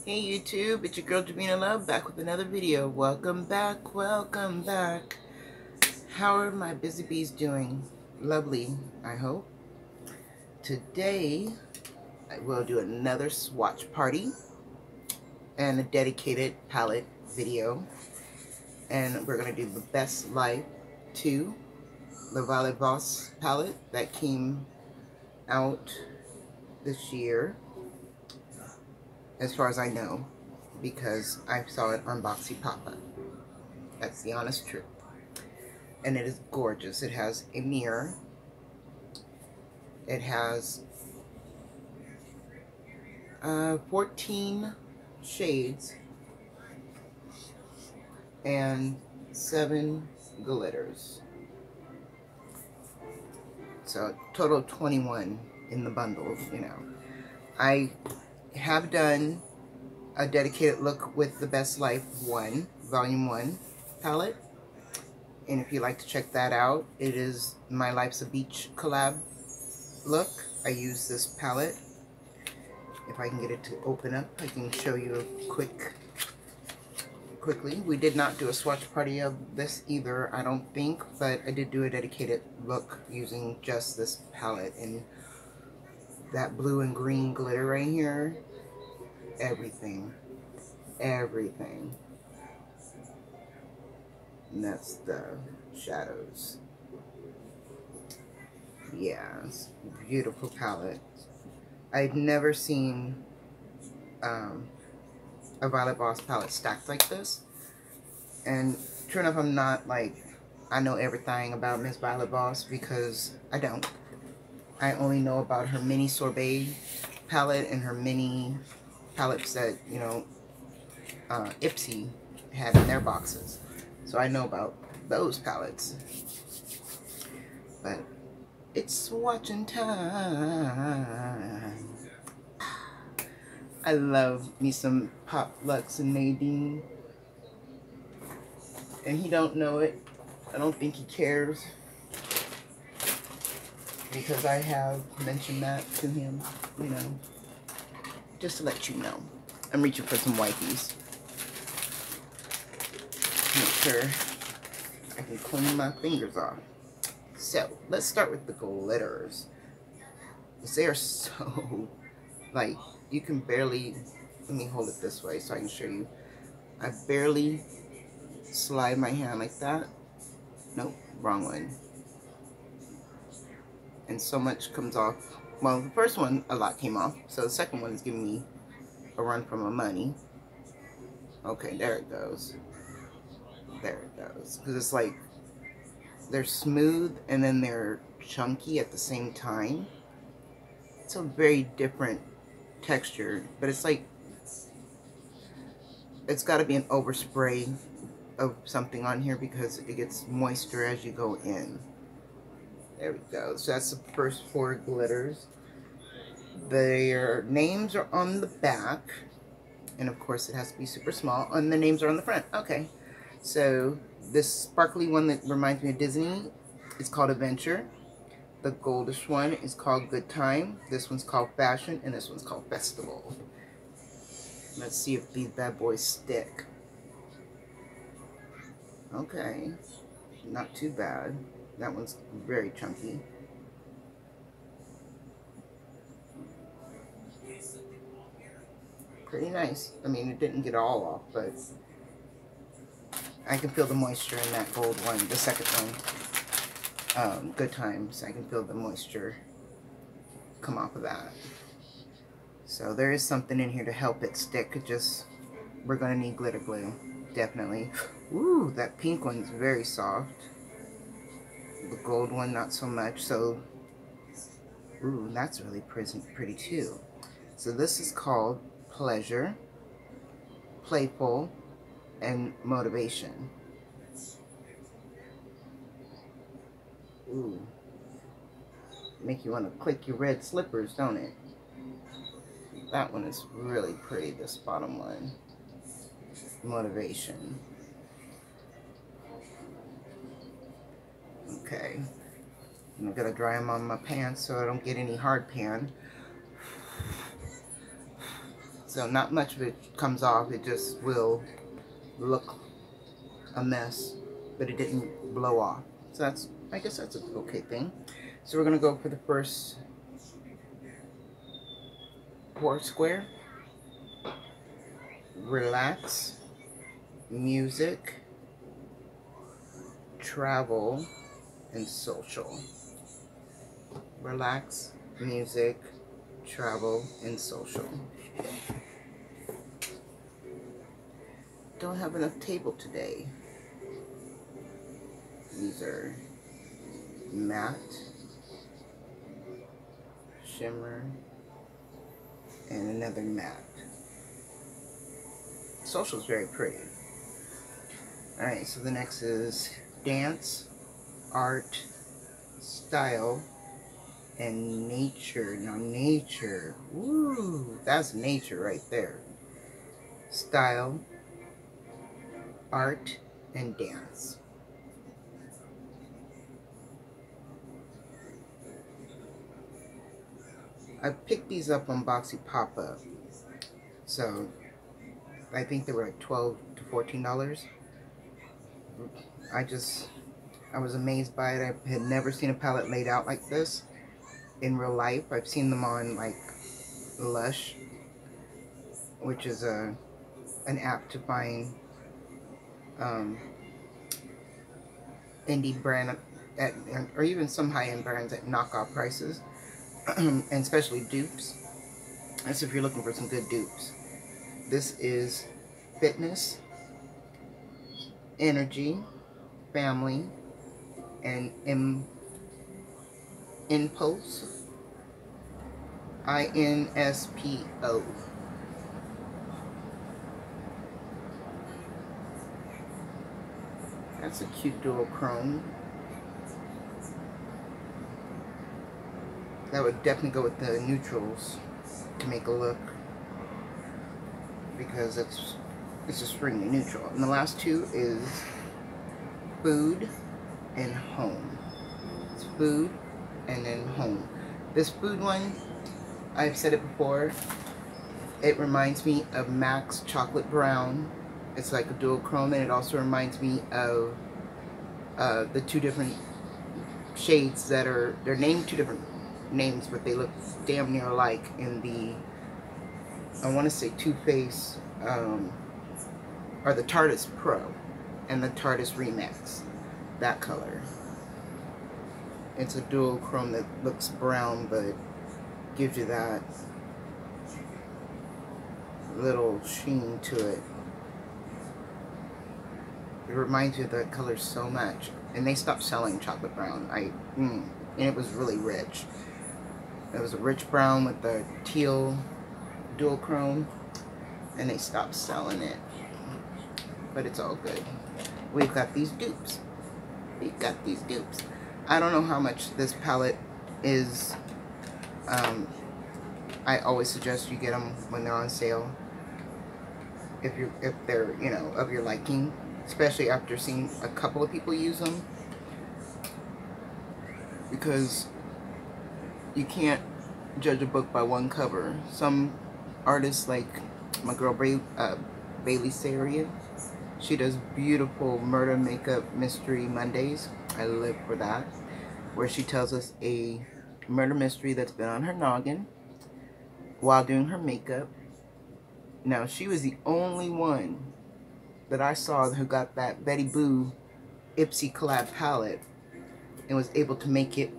Hey YouTube, it's your girl Javina Love back with another video. Welcome back, welcome back. How are my busy bees doing? Lovely, I hope. Today, I will do another swatch party and a dedicated palette video. And we're going to do the Best Life 2, the Voss palette that came out this year, as far as I know, because I saw it on Boxy Papa. That's the honest truth. And it is gorgeous. It has a mirror. It has 14 shades and 7 glitters. So total of 21 in the bundle, you know. I have done a dedicated look with the Best Life 1, Volume 1 palette. And if you'd like to check that out, it is My Life's a Beach collab look. I use this palette. If I can get it to open up, I can show you quickly. We did not do a swatch party of this either, I don't think, but I did do a dedicated look using just this palette. And that blue and green glitter right here, everything. And that's the shadows. Yeah, it's a beautiful palette. I've never seen a Violet Voss palette stacked like this. And true enough, I'm not like, I know everything about Miss Violet Voss, because I don't. I only know about her mini sorbet palette and her mini palettes that, you know, Ipsy had in their boxes. So I know about those palettes. But it's swatching time. I love me some Pop Lux and Nadine. And he don't know it. I don't think he cares, because I have mentioned that to him, you know, just to let you know. I'm reaching for some wipes. Make sure I can clean my fingers off. So, let's start with the glitters. They are so, like, you can barely, let me hold it this way so I can show you. I barely slide my hand like that. Nope, wrong one. And so much comes off. Well, the first one, a lot came off. So the second one is giving me a run for my money. Okay, there it goes. There it goes. Because it's like, they're smooth and then they're chunky at the same time. It's a very different texture. But it's like, it's got to be an overspray of something on here, because it gets moisture as you go in. There we go. So that's the first 4 glitters. Their names are on the back. And of course it has to be super small. And the names are on the front. Okay. So this sparkly one that reminds me of Disney is called Adventure. The goldish one is called Good Time. This one's called Fashion. And this one's called Festival. Let's see if these bad boys stick. Okay. Not too bad. That one's very chunky. Pretty nice. I mean, it didn't get all off, but I can feel the moisture in that gold one, the second one. Good Times. I can feel the moisture come off of that. So there is something in here to help it stick. It just, we're going to need glitter glue. Definitely. Ooh, that pink one's very soft. The gold one, not so much. So, ooh, that's really pretty too. So this is called Pleasure, Playful, and Motivation. Ooh. Make you want to click your red slippers, don't it? That one is really pretty, this bottom one. Motivation. Okay. I'm gonna dry them on my pan so I don't get any hard pan. So not much of it comes off. It just will look a mess, but it didn't blow off. So that's, I guess that's an okay thing. So we're gonna go for the first 4 square. Relax, music, travel, and social. Relax, music, travel, and social. Don't have enough table today. These are matte, shimmer, and another matte. Social is very pretty. Alright, so the next is dance, art, style, and nature. Now nature, woo, that's nature right there. Style, art, and dance. I picked these up on Boxy Pop-Up, so I think they were like $12 to $14. I was amazed by it. I had never seen a palette laid out like this in real life. I've seen them on like Lush, which is an app to find indie brand at, or even some high-end brands at knockoff prices, and especially dupes. That's if you're looking for some good dupes. This is fitness, energy, family, and impulse. INSPO. That's a cute dual chrome. That would definitely go with the neutrals to make a look, because it's a springy neutral. And the last two is food and home. It's food and then home. This food one, I've said it before, it reminds me of MAC's Chocolate Brown. It's like a dual chrome, and it also reminds me of the 2 different shades that are, they're named 2 different names, but they look damn near alike in the, I want to say Too Faced, or the Tarteist Pro and the Tarteist Remix, that color. It's a dual chrome that looks brown but gives you that little sheen to it. It reminds you of that color so much. And they stopped selling chocolate brown. And it was really rich. It was a rich brown with the teal dual chrome, and they stopped selling it. But it's all good. We've got these dupes. We've got these dupes. I don't know how much this palette is. I always suggest you get them when they're on sale, if they're, you know, of your liking, especially after seeing a couple of people use them, because you can't judge a book by one cover. Some artists, like my girl Bailey Sarian, she does beautiful murder makeup mystery Mondays. I live for that, where she tells us a murder mystery that's been on her noggin while doing her makeup. Now, she was the only one that I saw who got that Betty Boo Ipsy collab palette and was able to make it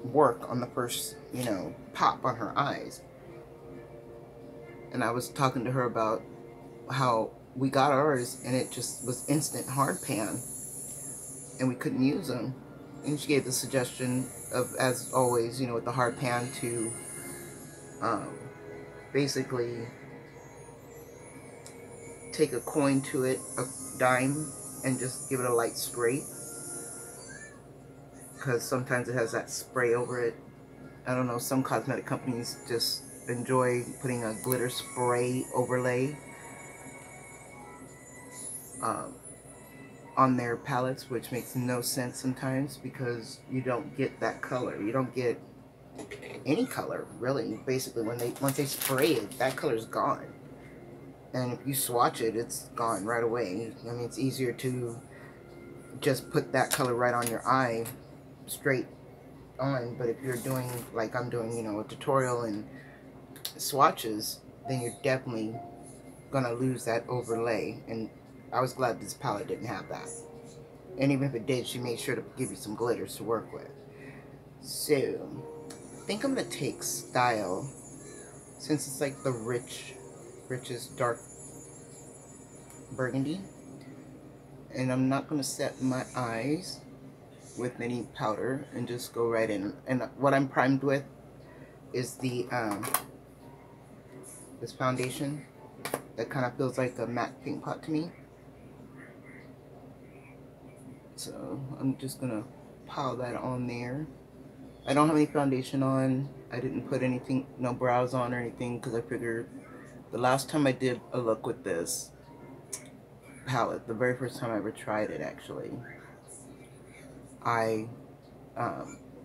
work on the first, you know, pop on her eyes. And I was talking to her about how we got ours and it just was instant hard pan and we couldn't use them. And she gave the suggestion of, as always, you know, with the hard pan, to basically take a coin to it, a dime, and just give it a light scrape, because sometimes it has that spray over it. I don't know, some cosmetic companies just enjoy putting a glitter spray overlay on their palettes, which makes no sense sometimes, because you don't get that color. You don't get any color, really. Basically, once they spray it, that color's gone. And if you swatch it, it's gone right away. I mean, it's easier to just put that color right on your eye straight on. But if you're doing, like I'm doing, you know, a tutorial and swatches, then you're definitely gonna lose that overlay. And I was glad this palette didn't have that. And even if it did, she made sure to give you some glitters to work with. So, I think I'm gonna take Style, since it's like the richest dark burgundy. And I'm not gonna set my eyes with any powder and just go right in. And what I'm primed with is the this foundation that kind of feels like a matte pink pot to me. So I'm just gonna pile that on there. I don't have any foundation on. I didn't put anything, no brows on or anything, because I figured the last time I did a look with this palette, the very first time I ever tried it actually, I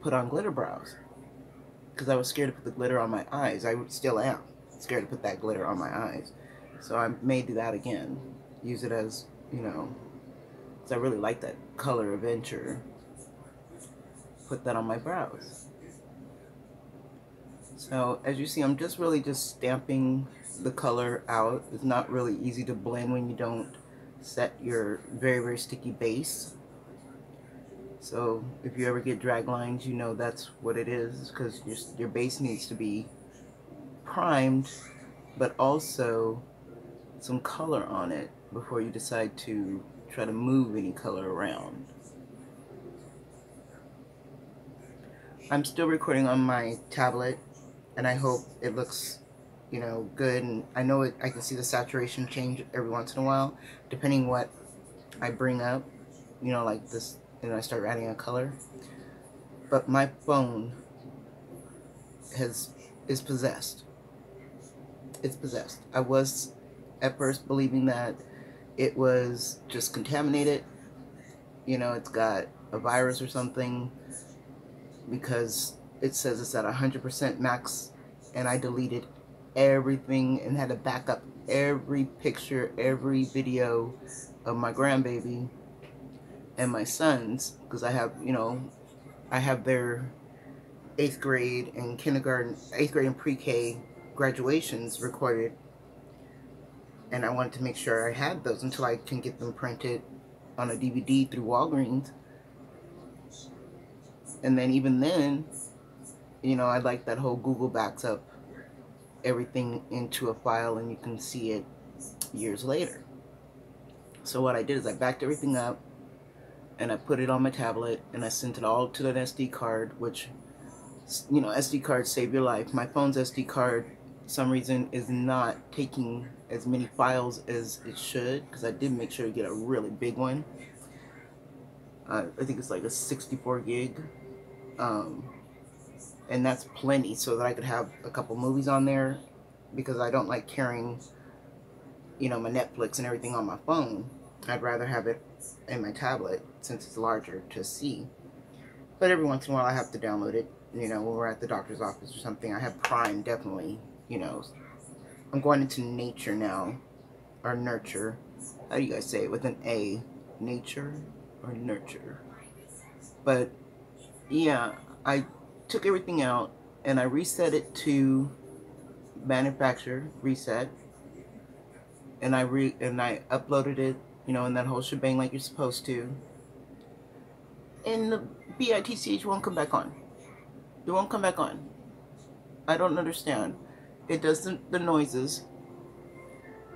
put on glitter brows because I was scared to put the glitter on my eyes. I still am scared to put that glitter on my eyes. So I may do that again. Use it as, you know, because I really like that color adventure. Put that on my brows. So as you see, I'm just really just stamping the color out. It's not really easy to blend when you don't set your very, very sticky base. So if you ever get drag lines, you know that's what it is, because your base needs to be primed, but also some color on it before you decide to try to move any color around. I'm still recording on my tablet, and I hope it looks, you know, good. And I know I can see the saturation change every once in a while, depending what I bring up, you know, like this, and I start adding a color. But my phone is possessed. It's possessed. I was at first believing that it was just contaminated. You know, it's got a virus or something, because it says it's at 100% max, and I deleted everything and had to back up every picture, every video of my grandbaby and my sons, because I have, you know, I have their 8th grade and kindergarten, 8th grade and pre-K graduations recorded, and I wanted to make sure I had those until I can get them printed on a DVD through Walgreens. And then even then, you know, I like that whole Google backs up everything into a file and you can see it years later. So what I did is I backed everything up and I put it on my tablet and I sent it all to an SD card, which, you know, SD cards save your life. My phone's SD card, for some reason, is not taking as many files as it should, because I did make sure to get a really big one. I think it's like a 64 gig. And that's plenty, so that I could have a couple movies on there, because I don't like carrying, you know, my Netflix and everything on my phone. I'd rather have it in my tablet since it's larger to see. But every once in a while I have to download it, you know, when we're at the doctor's office or something. I have Prime, definitely, you know. I'm going into nature now, or nurture. How do you guys say it with an A? Nature or nurture? But yeah, I took everything out and I reset it to manufacturer reset, and I uploaded it, you know, in that whole shebang like you're supposed to. And the BITCH won't come back on. It won't come back on. I don't understand. It does the noises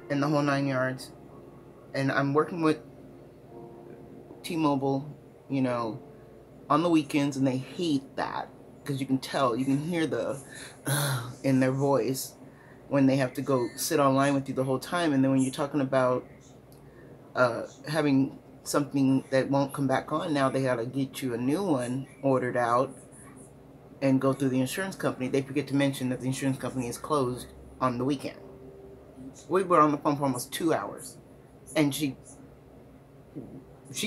and the whole 9 yards. And I'm working with T-Mobile, you know, on the weekends, and they hate that, because you can tell, you can hear the in their voice when they have to go sit online with you the whole time. And then when you're talking about having something that won't come back on, now they gotta get you a new one ordered out and go through the insurance company. They forget to mention that the insurance company is closed on the weekend. We were on the phone for almost 2 hours, and she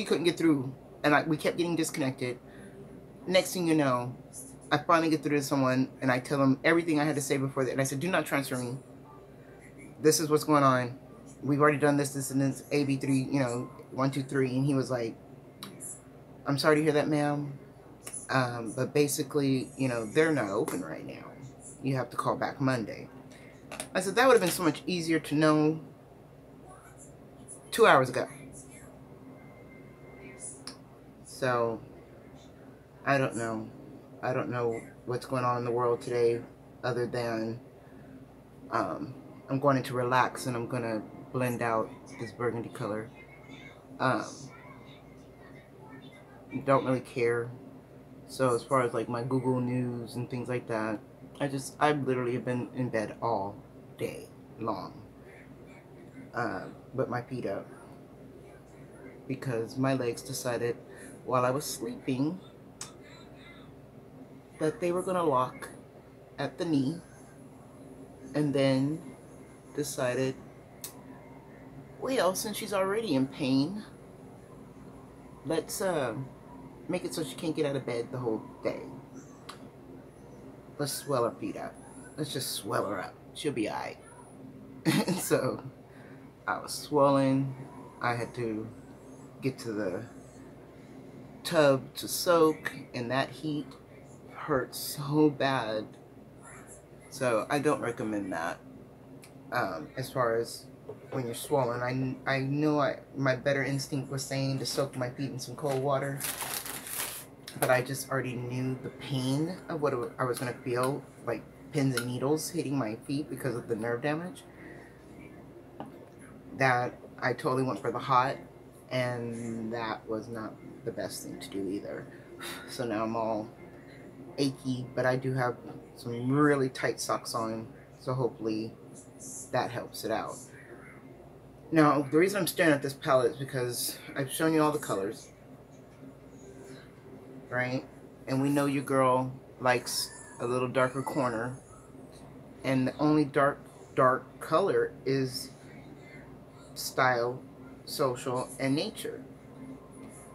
couldn't get through, and we kept getting disconnected. Next thing you know, I finally get through to someone, and I tell them everything I had to say before that, and I said, do not transfer me. This is what's going on. we've already done this. This and this AB3, you know, 1, 2, 3. And he was like, I'm sorry to hear that, ma'am. But basically, you know, they're not open right now. You have to call back Monday. I said, that would have been so much easier to know 2 hours ago. So, I don't know. I don't know what's going on in the world today other than I'm going to relax and I'm going to blend out this burgundy color. Don't really care. So as far as like my Google News and things like that, I literally have been in bed all day long. With my feet up. Because my legs decided while I was sleeping that they were going to lock at the knee, and then decided, well, since she's already in pain, let's make it so she can't get out of bed the whole day. Let's swell her feet up. Let's just swell her up. She'll be alright. So I was swollen. I had to get to the tub to soak, and that heat hurt so bad. So I don't recommend that. As far as when you're swollen, I know my better instinct was saying to soak my feet in some cold water, but I just already knew the pain of what I was going to feel, like pins and needles hitting my feet because of the nerve damage, that I totally went for the hot, and that was not the best thing to do either. So now I'm all achy, but I do have some really tight socks on, so hopefully that helps it out. Now, the reason I'm staring at this palette is because I've shown you all the colors, right? And we know your girl likes a little darker corner, and the only dark color is style, social, and nature,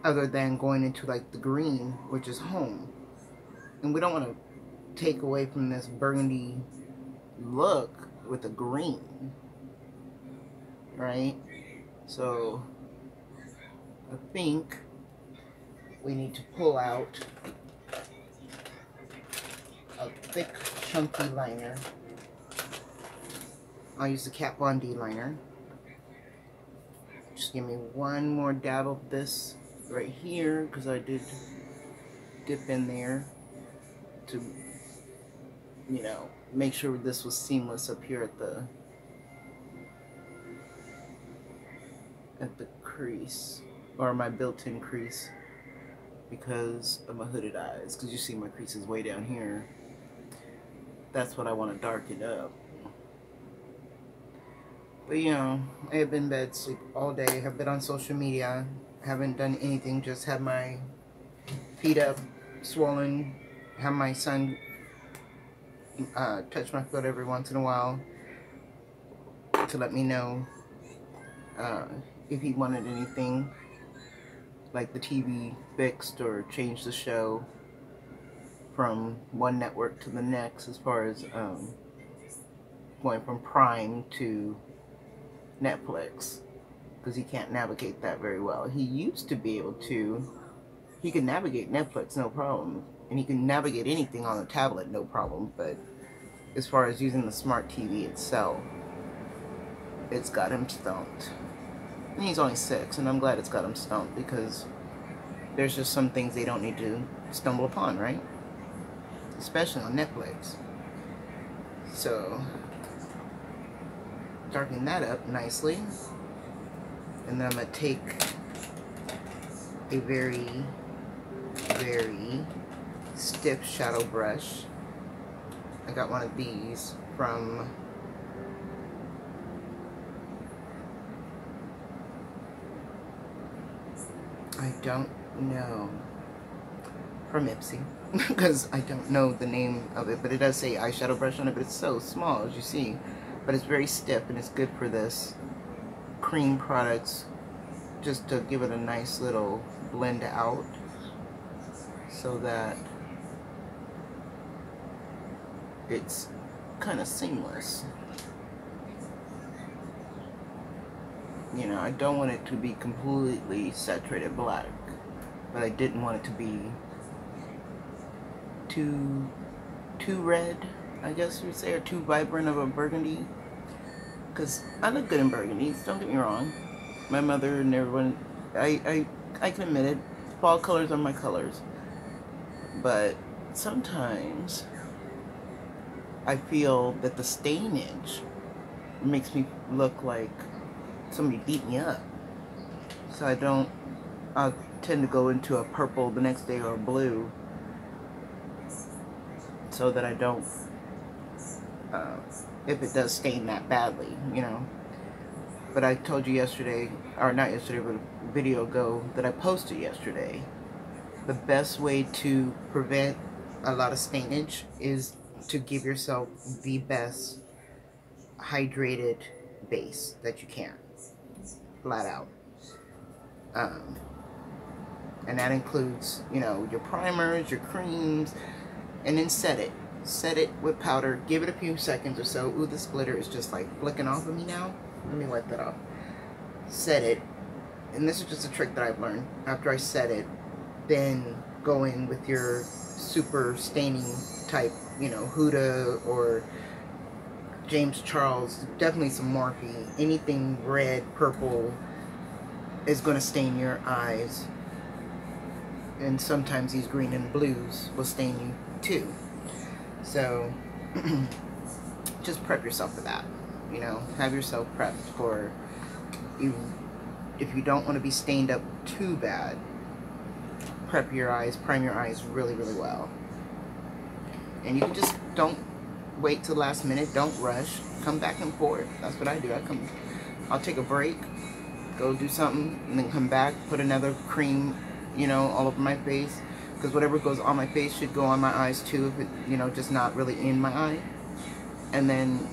other than going into like the green, which is home. And we don't want to take away from this burgundy look with a green, right? So I think we need to pull out a thick chunky liner. I'll use the Kat Von D liner. Just give me one more dab of this right here, because I did dip in there to, you know, make sure this was seamless up here at the crease, or my built-in crease, because of my hooded eyes, because you see my crease is way down here. That's what I want to darken up. But you know, I have been in bed, sleep all day, have been on social media, haven't done anything, just have my feet up, swollen, have my son touch my foot every once in a while to let me know if he wanted anything, like the TV fixed or change the show from one network to the next, as far as going from Prime to Netflix, because he can't navigate that very well. He used to be able to. He can navigate Netflix no problem, and he can navigate anything on a tablet no problem, but as far as using the smart TV itself, it's got him stumped. And he's only 6, and I'm glad it's got him stumped, because there's just some things they don't need to stumble upon, right? Especially on Netflix. So darken that up nicely, and then I'm going to take a very, very stiff shadow brush. I got one of these from I don't know, from Ipsy, because I don't know the name of it, but it does say eyeshadow brush on it, but it's so small, as you see. But it's very stiff, and it's good for this cream products, just to give it a nice little blend out, so that it's kind of seamless. You know, I don't want it to be completely saturated black, but I didn't want it to be too red, I guess you would say, or too vibrant of a burgundy. Because I look good in burgundies, don't get me wrong. My mother and everyone, I can admit it, fall colors are my colors. But sometimes I feel that the stainage makes me look like somebody beat me up. So I'll tend to go into a purple the next day or a blue, so that I don't, if it does stain that badly, you know. But I told you yesterday, or not yesterday, but a video ago that I posted yesterday, the best way to prevent a lot of stainage is to give yourself the best hydrated base that you can, flat out. And that includes, you know, your primers, your creams, and then set it. Set it with powder. Give it a few seconds or so. Ooh, this glitter is just like flicking off of me now. Let me wipe that off. Set it. And this is just a trick that I've learned. After I set it, then go in with your super staining type, you know, Huda or James Charles. Definitely some Morphe. Anything red, purple is going to stain your eyes. And sometimes these green and blues will stain you too. So just prep yourself for that. You know, have yourself prepped for you. If you don't want to be stained up too bad, prep your eyes, prime your eyes really, really well. And you can just don't wait till the last minute. Don't rush. Come back and forth. That's what I do. I'll take a break, go do something, and then come back, put another cream, you know, all over my face. Because whatever goes on my face should go on my eyes too, if it, you know, just not really in my eye. And then,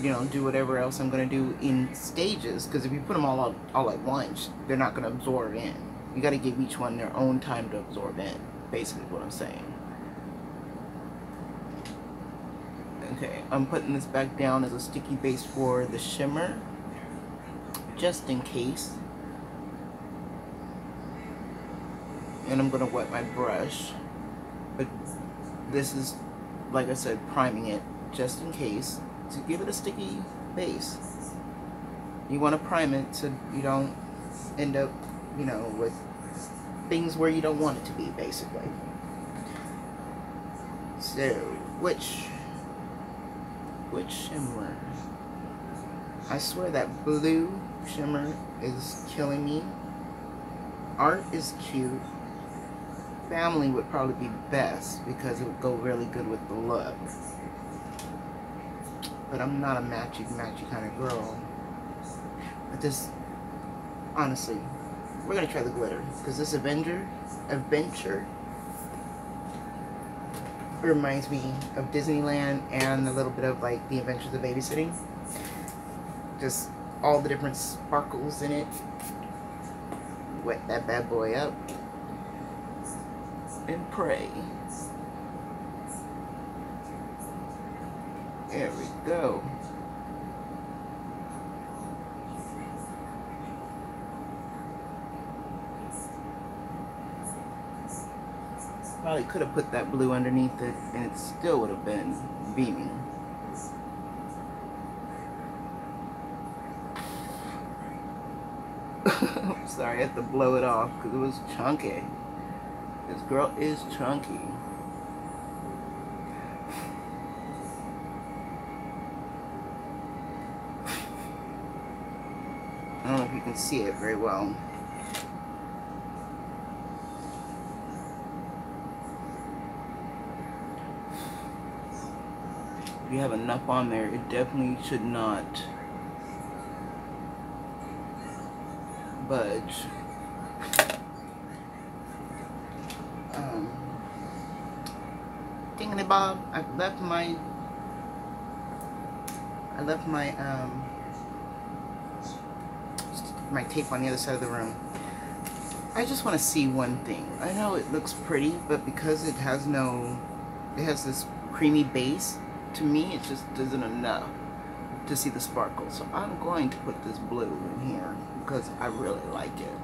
you know, do whatever else I'm going to do in stages. Because if you put them all at once, they're not going to absorb in. You got to give each one their own time to absorb in. Basically what I'm saying. Okay, I'm putting this back down as a sticky base for the shimmer, just in case. And I'm going to wet my brush, but this is, like I said, priming it just in case, to give it a sticky base. You want to prime it so you don't end up, you know, with things where you don't want it to be, basically. So, which shimmer? I swear that blue shimmer is killing me. Art is cute. Family would probably be best because it would go really good with the look. But I'm not a matchy kind of girl. But this, honestly, we're gonna try the glitter because this adventure reminds me of Disneyland and a little bit of like the Adventures of Babysitting. Just all the different sparkles in it. Wet that bad boy up and pray. There we go. Probably could have put that blue underneath it and it still would have been beaming. I'm sorry, I had to blow it off because it was chunky. This girl is chunky. I don't know if you can see it very well. If you have enough on there, it definitely should not budge. Dingly Bob, I left my my tape on the other side of the room. I just want to see one thing. I know it looks pretty, but because it has this creamy base, to me it just isn't enough. to see the sparkle. So I'm going to put this blue in here because I really like it.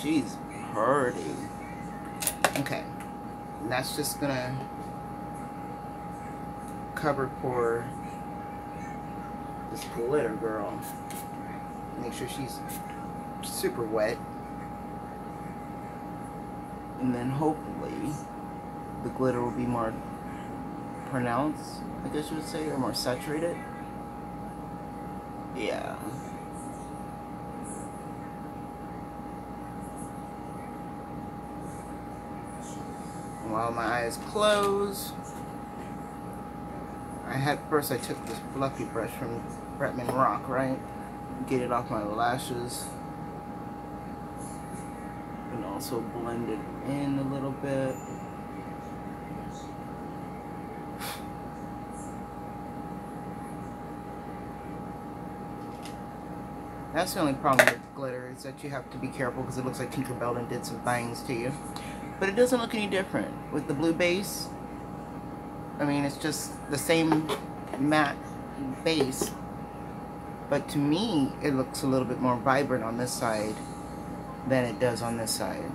She's pretty. Okay, and that's just gonna cover for this glitter girl. Make sure she's super wet, and then hopefully the glitter will be more pronounced, I guess you would say, or more saturated. Yeah. While my eyes close, first I took this fluffy brush from Bretman Rock, right? Get it off my lashes. And also blend it in a little bit. That's the only problem with glitter, is that you have to be careful because it looks like Tinkerbell and did some things to you. But it doesn't look any different with the blue base. I mean, it's just the same matte base. But to me, it looks a little bit more vibrant on this side than it does on this side.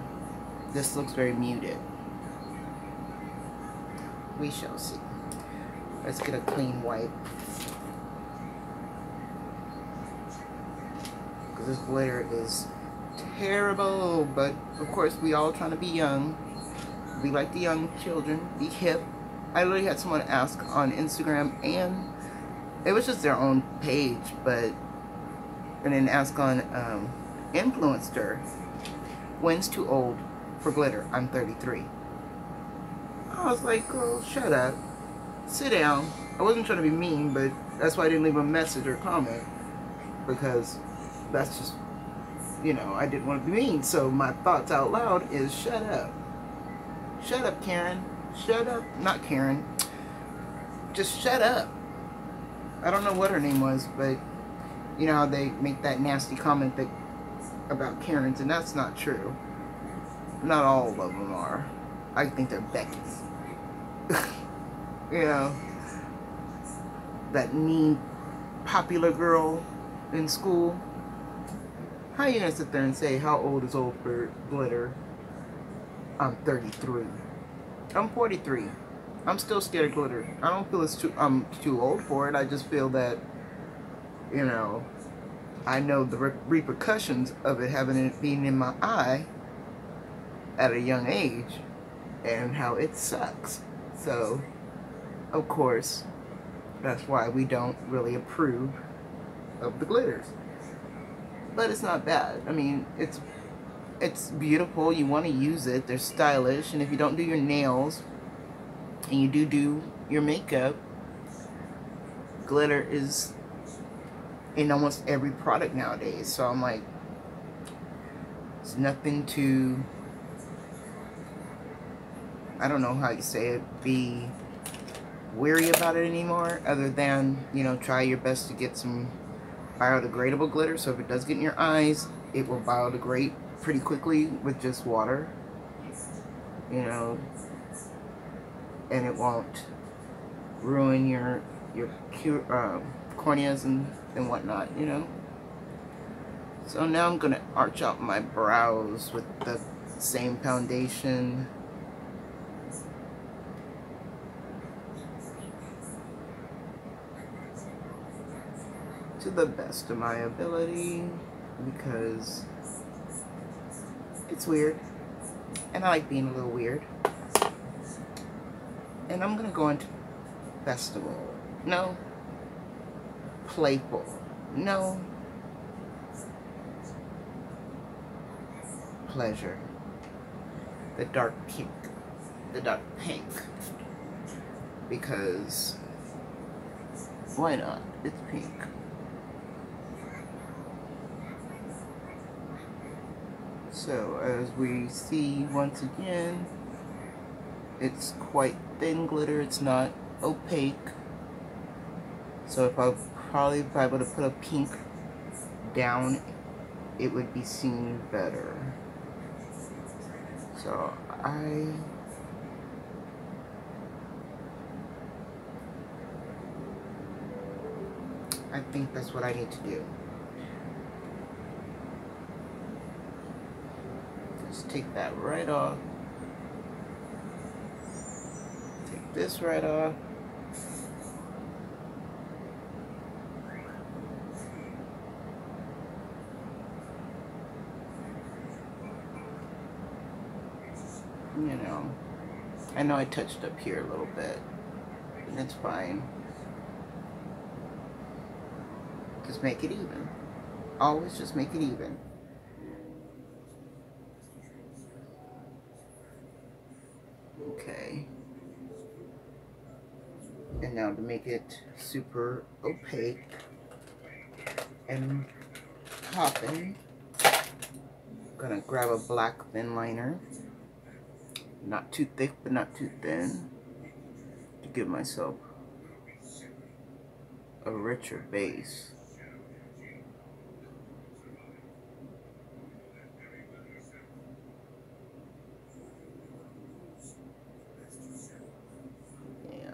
This looks very muted. We shall see. Let's get a clean wipe. Because this glitter is terrible. But, of course, we all trying to be young. We like the young children. Be hip. I literally had someone ask on Instagram, and it was just their own page, but, and then ask on Influencer, when's too old for glitter? I'm 33. I was like, girl, shut up. Sit down. I wasn't trying to be mean, but that's why I didn't leave a message or comment, because that's just, you know, I didn't want to be mean. So my thoughts out loud is, shut up. Shut up, Karen. Shut up. Not Karen. Just shut up. I don't know what her name was, but you know how they make that nasty comment that, about Karens, and that's not true. Not all of them are. I think they're Becky's. You know, that mean popular girl in school. How are you gonna sit there and say how old is old for glitter? I'm 33. I'm 43. I'm still scared of glitter. I don't feel I'm too old for it. I just feel that, you know, I know the repercussions of it being in my eye at a young age and how it sucks. So, of course, that's why we don't really approve of the glitters. But it's not bad. I mean, it's beautiful. You want to use it. They're stylish. And if you don't do your nails and you do your makeup, glitter is in almost every product nowadays. So I'm like, it's nothing to, I don't know how you say it, be weary about it anymore, other than, you know, try your best to get some biodegradable glitter. So if it does get in your eyes, it will biodegrade pretty quickly with just water, you know, and it won't ruin your corneas and whatnot, you know. So now I'm gonna arch out my brows with the same foundation. To the best of my ability, because it's weird, and I like being a little weird. And I'm gonna go into festival. No. Playful. No. Pleasure. The dark pink. The dark pink. Because why not? It's pink. So as we see once again, it's quite thin glitter. It's not opaque. So if I were to put a pink down, it would be seen better. So I think that's what I need to do. Just take that right off. Take this right off. You know, I know I touched up here a little bit, and it's fine. Just make it even. Always just make it even. Okay. And now to make it super opaque and popping, I'm gonna grab a black thin liner. Not too thick, but not too thin, to give myself a richer base. Yeah.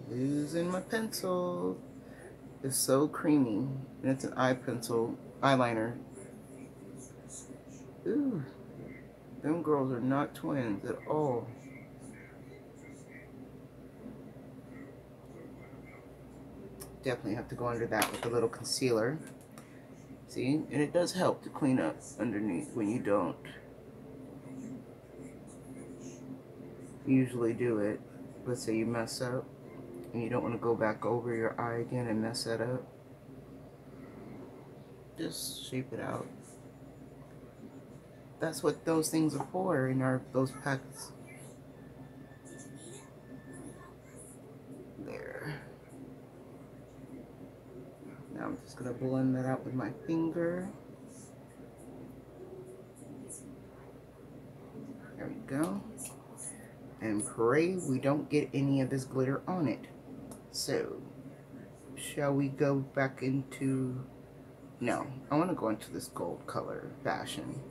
Using my pencil. It's so creamy, and it's an eye pencil eyeliner. Ooh, them girls are not twins at all. Definitely have to go under that with a little concealer. See, and it does help to clean up underneath when you don't usually do it. Let's say you mess up and you don't want to go back over your eye again and mess that up. Just shape it out. That's what those things are for in those packets. There. Now I'm just gonna blend that out with my finger. There we go. And pray we don't get any of this glitter on it. So, shall we go back into... No, I want to go into this gold color fashion,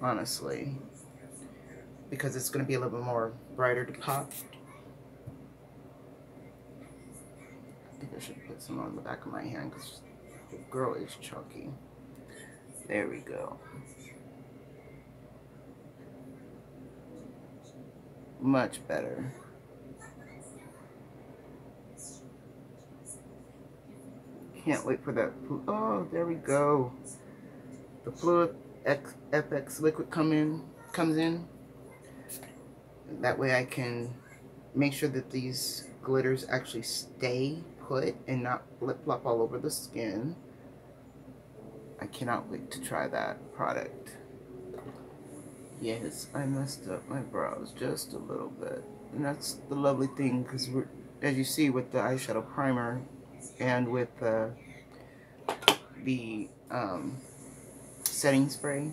honestly, because it's going to be a little bit more brighter to pop. I think I should put some on the back of my hand because the girl is chunky. There we go. Much better. Can't wait for that. Oh, there we go. The Fluid FX liquid comes in. That way I can make sure that these glitters actually stay put and not flip-flop all over the skin. I cannot wait to try that product. Yes, I messed up my brows just a little bit. And that's the lovely thing, because as you see with the eyeshadow primer and with the setting spray,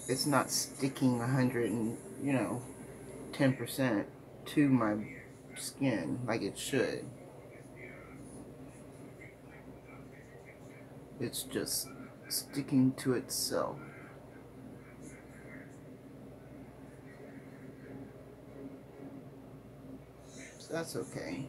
it's not sticking 10% to my skin like it should. It's just sticking to itself. So that's okay.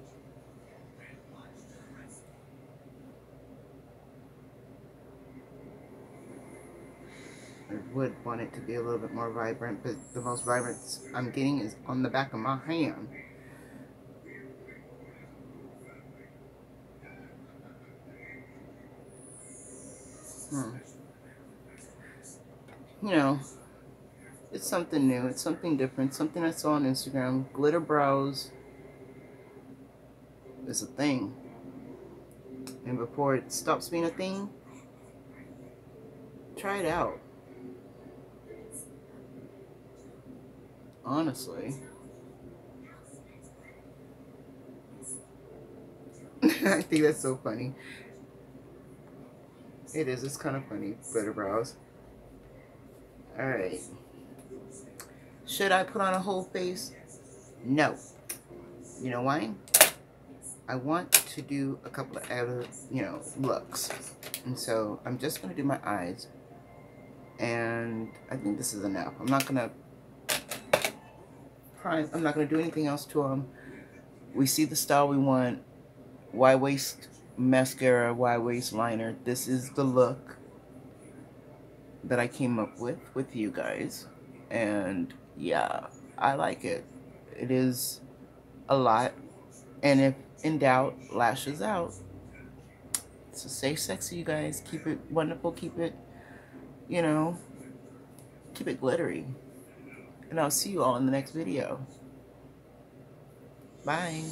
I would want it to be a little bit more vibrant, but the most vibrant I'm getting is on the back of my hand. You know, it's something new, it's something different, something I saw on Instagram. Glitter brows is a thing. And before it stops being a thing, try it out. Honestly. I think that's so funny. It is, it's kind of funny, glitter brows. Alright. Should I put on a whole face? No. You know why? I want to do a couple of other, looks. And so I'm just going to do my eyes. And I think this is enough. I'm not going to prime. I'm not going to do anything else to them. We see the style we want. Wide waist mascara, wide waist liner. This is the look that I came up with you guys. And yeah, I like it. It is a lot. And if in doubt, lashes out. So stay sexy, you guys. Keep it wonderful. Keep it, you know, keep it glittery. And I'll see you all in the next video. Bye.